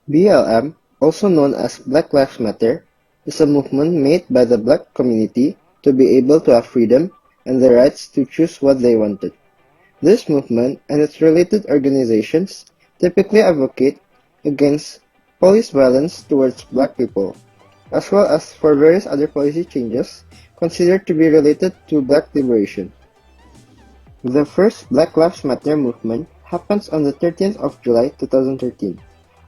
BLM, also known as Black Lives Matter, is a movement made by the black community to be able to have freedom and the rights to choose what they wanted. This movement and its related organizations typically advocate against police violence towards black people, as well as for various other policy changes considered to be related to black liberation. The first Black Lives Matter movement happens on the 30th of July 2013,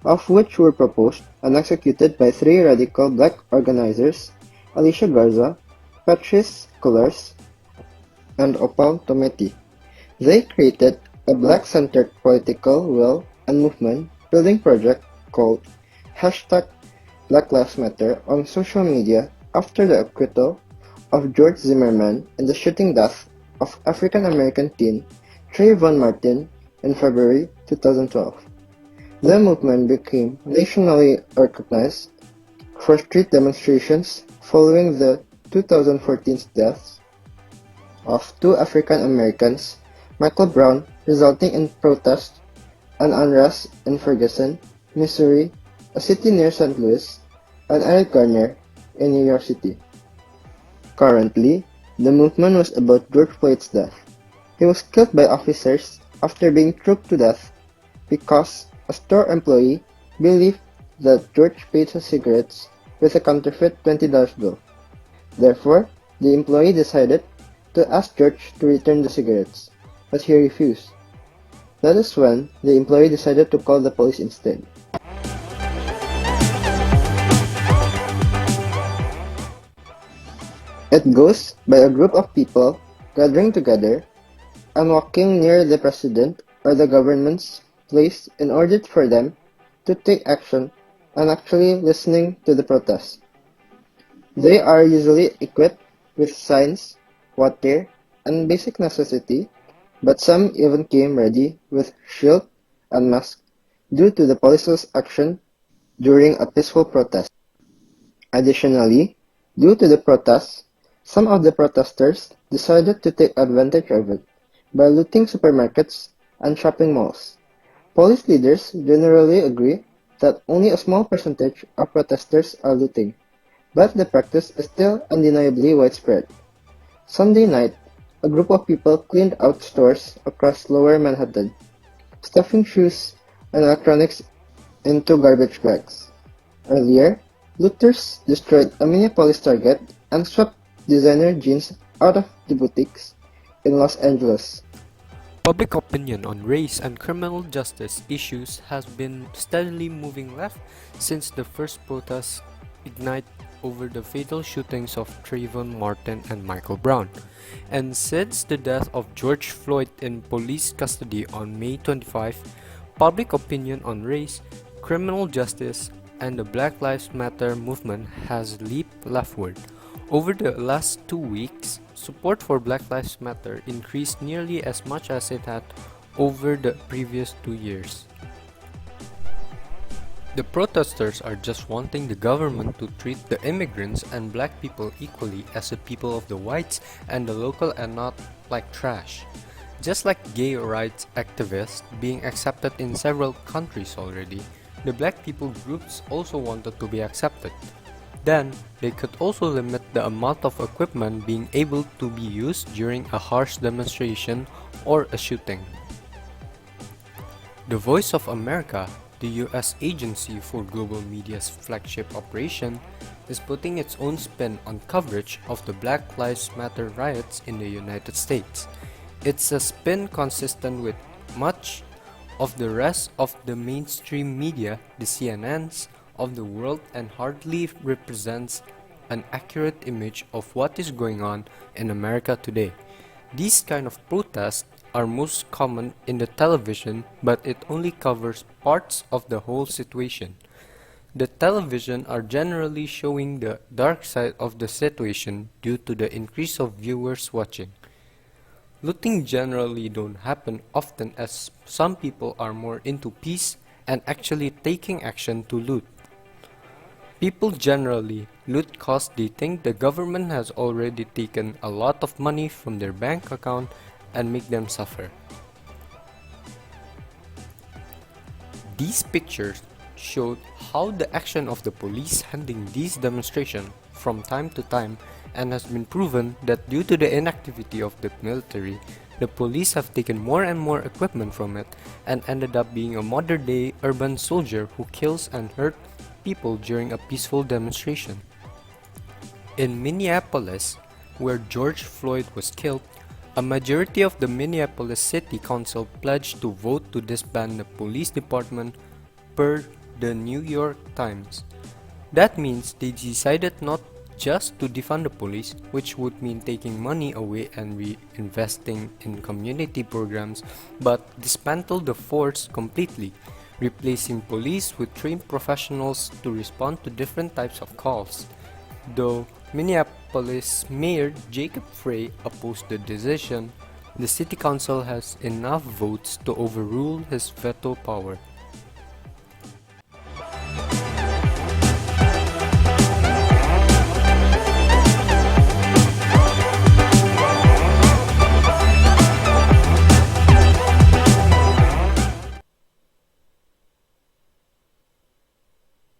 of which were proposed and executed by three radical black organizers, Alicia Garza, Patrice Cullors, and Opal Tometi. They created a black-centered political will and movement building project called hashtag Black Lives Matter on social media after the acquittal of George Zimmerman in the shooting death of African-American teen Trayvon Martin in February 2012. The movement became nationally recognized for street demonstrations following the 2014 deaths of two African Americans, Michael Brown, resulting in protests and unrest in Ferguson, Missouri, a city near St. Louis, and Eric Garner in New York City. Currently, the movement was about George Floyd's death. He was killed by officers after being choked to death because a store employee believed that George paid his cigarettes with a counterfeit $20 bill. Therefore, the employee decided to ask George to return the cigarettes, but he refused. That is when the employee decided to call the police instead. It goes by a group of people gathering together and walking near the president or the government's place in order for them to take action and actually listening to the protest. They are usually equipped with signs, water, and basic necessity, but some even came ready with shield and mask due to the police's action during a peaceful protest. Additionally, due to the protests, some of the protesters decided to take advantage of it by looting supermarkets and shopping malls. Police leaders generally agree that only a small percentage of protesters are looting, but the practice is still undeniably widespread. Sunday night, a group of people cleaned out stores across Lower Manhattan, stuffing shoes and electronics into garbage bags. Earlier, looters destroyed a Minneapolis Target and swept designer jeans out of the boutiques in Los Angeles. Public opinion on race and criminal justice issues has been steadily moving left since the first protests ignite over the fatal shootings of Trayvon Martin and Michael Brown, and since the death of George Floyd in police custody on May 25, public opinion on race, criminal justice, and the Black Lives Matter movement has leaped leftward. Over the last 2 weeks, support for Black Lives Matter increased nearly as much as it had over the previous 2 years. The protesters are just wanting the government to treat the immigrants and black people equally as the people of the whites and the local and not like trash. Just like gay rights activists being accepted in several countries already, the black people groups also wanted to be accepted. Then, they could also limit the amount of equipment being able to be used during a harsh demonstration or a shooting. The Voice of America, the US agency for global media's flagship operation, is putting its own spin on coverage of the Black Lives Matter riots in the United States. It's a spin consistent with much of the rest of the mainstream media, the CNNs, of the world, and hardly represents an accurate image of what is going on in America today. These kind of protests are most common in the television, but it only covers parts of the whole situation. The television are generally showing the dark side of the situation due to the increase of viewers watching. Looting generally don't happen often as some people are more into peace and actually taking action to loot. People generally loot cause they think the government has already taken a lot of money from their bank account and make them suffer. These pictures showed how the action of the police handling these demonstrations from time to time, and has been proven that due to the inactivity of the military, the police have taken more and more equipment from it and ended up being a modern-day urban soldier who kills and hurts people during a peaceful demonstration. In Minneapolis, where George Floyd was killed, a majority of the Minneapolis City Council pledged to vote to disband the police department per the New York Times. That means they decided not just to defund the police, which would mean taking money away and reinvesting in community programs, but dismantle the force completely, replacing police with trained professionals to respond to different types of calls. Though Minneapolis Mayor Jacob Frey opposed the decision, the city council has enough votes to overrule his veto power.